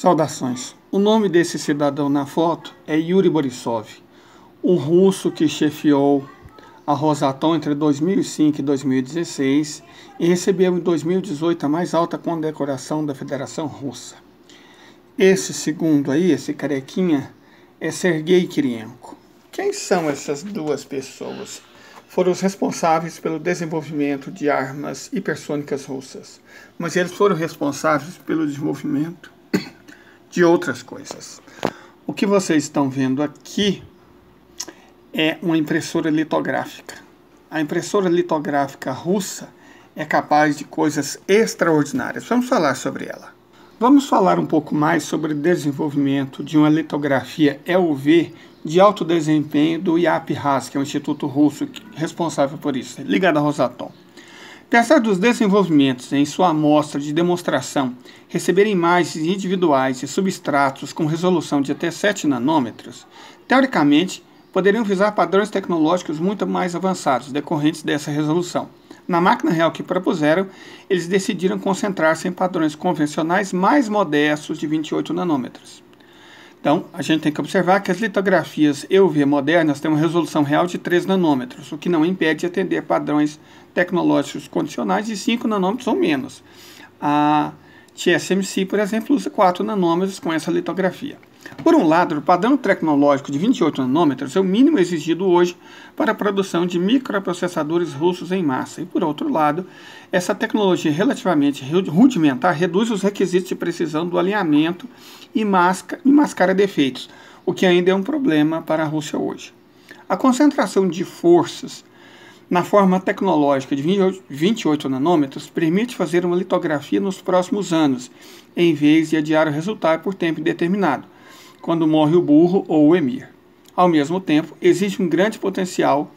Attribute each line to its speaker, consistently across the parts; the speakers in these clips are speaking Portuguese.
Speaker 1: Saudações. O nome desse cidadão na foto é Yuri Borisov, um russo que chefiou a Rosatom entre 2005 e 2016 e recebeu em 2018 a mais alta condecoração da Federação Russa. Esse segundo aí, esse carequinha, é Sergei Kirienko. Quem são essas duas pessoas? Foram os responsáveis pelo desenvolvimento de armas hipersônicas russas, mas eles foram responsáveis pelo desenvolvimento de outras coisas. O que vocês estão vendo aqui é uma impressora litográfica. A impressora litográfica russa é capaz de coisas extraordinárias. Vamos falar sobre ela. Vamos falar um pouco mais sobre o desenvolvimento de uma litografia EUV de alto desempenho do IAP-RAS, que é um instituto russo responsável por isso, ligado à Rosatom. Apesar dos desenvolvimentos em sua amostra de demonstração receberem imagens individuais e substratos com resolução de até 7 nanômetros, teoricamente poderiam visar padrões tecnológicos muito mais avançados decorrentes dessa resolução. Na máquina real que propuseram, eles decidiram concentrar-se em padrões convencionais mais modestos de 28 nanômetros. Então, a gente tem que observar que as litografias EUV modernas têm uma resolução real de 3 nanômetros, o que não impede de atender padrões tecnológicos condicionais de 5 nanômetros ou menos. A TSMC, por exemplo, usa 4 nanômetros com essa litografia. Por um lado, o padrão tecnológico de 28 nanômetros é o mínimo exigido hoje para a produção de microprocessadores russos em massa. E, por outro lado, essa tecnologia relativamente rudimentar reduz os requisitos de precisão do alinhamento e mascara defeitos, o que ainda é um problema para a Rússia hoje. A concentração de forças na forma tecnológica de 28 nanômetros permite fazer uma litografia nos próximos anos, em vez de adiar o resultado por tempo indeterminado, quando morre o burro ou o emir. Ao mesmo tempo, existe um grande potencial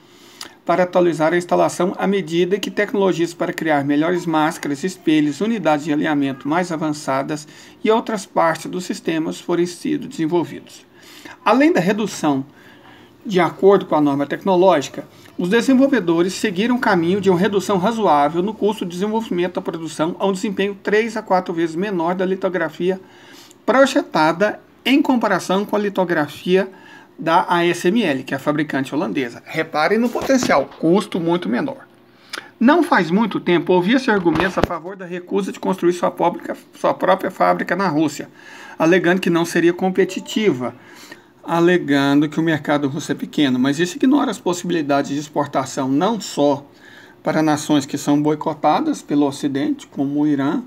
Speaker 1: para atualizar a instalação à medida que tecnologias para criar melhores máscaras, espelhos, unidades de alinhamento mais avançadas e outras partes dos sistemas forem sido desenvolvidos. Além da redução de acordo com a norma tecnológica, os desenvolvedores seguiram o caminho de uma redução razoável no custo de desenvolvimento da produção a um desempenho 3 a 4 vezes menor da litografia projetada em comparação com a litografia da ASML, que é a fabricante holandesa. Reparem no potencial, custo muito menor. Não faz muito tempo ouvi-se argumentos a favor da recusa de construir sua própria fábrica na Rússia, alegando que não seria competitiva, alegando que o mercado russo é pequeno, mas isso ignora as possibilidades de exportação não só para nações que são boicotadas pelo Ocidente, como o Irã,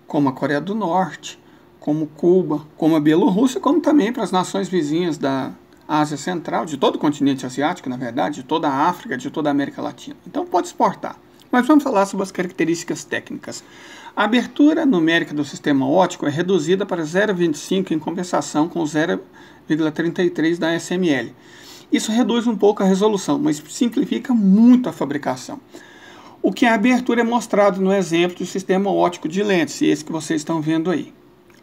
Speaker 1: como a Coreia do Norte, como Cuba, como a Bielorrússia, como também para as nações vizinhas da Ásia Central, de todo o continente asiático, na verdade, de toda a África, de toda a América Latina. Então pode exportar. Mas vamos falar sobre as características técnicas. A abertura numérica do sistema óptico é reduzida para 0,25 em compensação com 0,33 da SML. Isso reduz um pouco a resolução, mas simplifica muito a fabricação. O que a abertura é mostrado no exemplo do sistema óptico de lentes, esse que vocês estão vendo aí.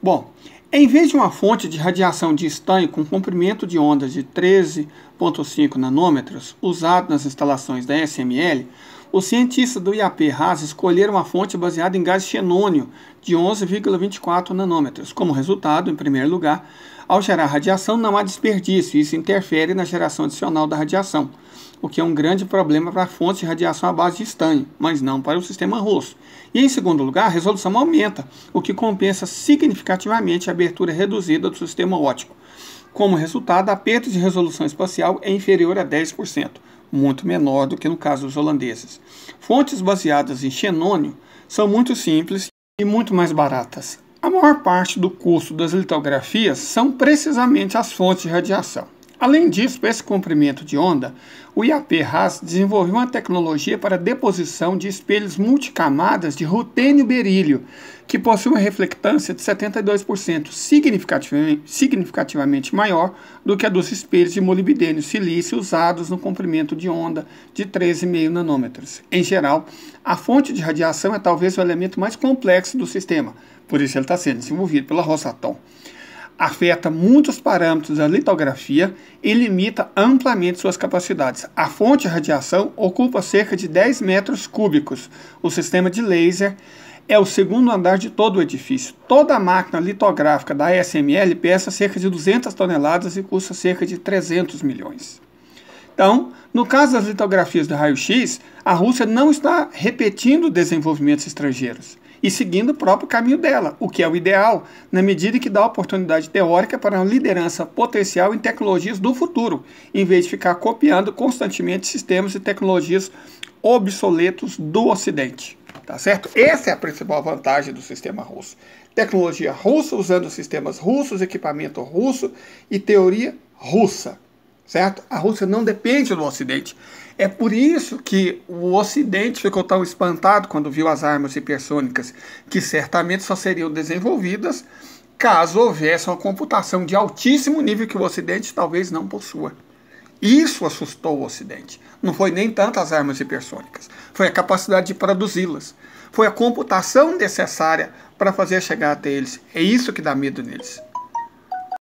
Speaker 1: Bom, em vez de uma fonte de radiação de estanho com comprimento de ondas de 13,5 nanômetros usado nas instalações da SML, os cientistas do IAP-RAS escolheram uma fonte baseada em gás xenônio de 11,24 nanômetros. Como resultado, em primeiro lugar, ao gerar radiação não há desperdício, e isso interfere na geração adicional da radiação, o que é um grande problema para fontes de radiação à base de estanho, mas não para o sistema russo. E em segundo lugar, a resolução aumenta, o que compensa significativamente a abertura reduzida do sistema óptico. Como resultado, a perda de resolução espacial é inferior a 10%, muito menor do que no caso dos holandeses. Fontes baseadas em xenônio são muito simples e muito mais baratas. A maior parte do custo das litografias são precisamente as fontes de radiação. Além disso, para esse comprimento de onda, o IAP-RAS desenvolveu uma tecnologia para deposição de espelhos multicamadas de rutênio e berílio, que possui uma reflectância de 72%, significativamente maior do que a dos espelhos de molibdênio e silício usados no comprimento de onda de 13,5 nanômetros. Em geral, a fonte de radiação é talvez o elemento mais complexo do sistema, por isso ele está sendo desenvolvido pela Rosatom. Afeta muitos parâmetros da litografia e limita amplamente suas capacidades. A fonte de radiação ocupa cerca de 10 metros cúbicos. O sistema de laser é o segundo andar de todo o edifício. Toda a máquina litográfica da ASML pesa cerca de 200 toneladas e custa cerca de 300 milhões. Então, no caso das litografias do raio-x, a Rússia não está repetindo desenvolvimentos estrangeiros e seguindo o próprio caminho dela, o que é o ideal, na medida que dá oportunidade teórica para uma liderança potencial em tecnologias do futuro, em vez de ficar copiando constantemente sistemas e tecnologias obsoletos do Ocidente. Tá certo? Essa é a principal vantagem do sistema russo. Tecnologia russa, usando sistemas russos, equipamento russo e teoria russa. Certo? A Rússia não depende do Ocidente. É por isso que o Ocidente ficou tão espantado quando viu as armas hipersônicas, que certamente só seriam desenvolvidas caso houvesse uma computação de altíssimo nível que o Ocidente talvez não possua. Isso assustou o Ocidente. Não foi nem tanto as armas hipersônicas, foi a capacidade de produzi-las. Foi a computação necessária para fazer chegar até eles. É isso que dá medo neles.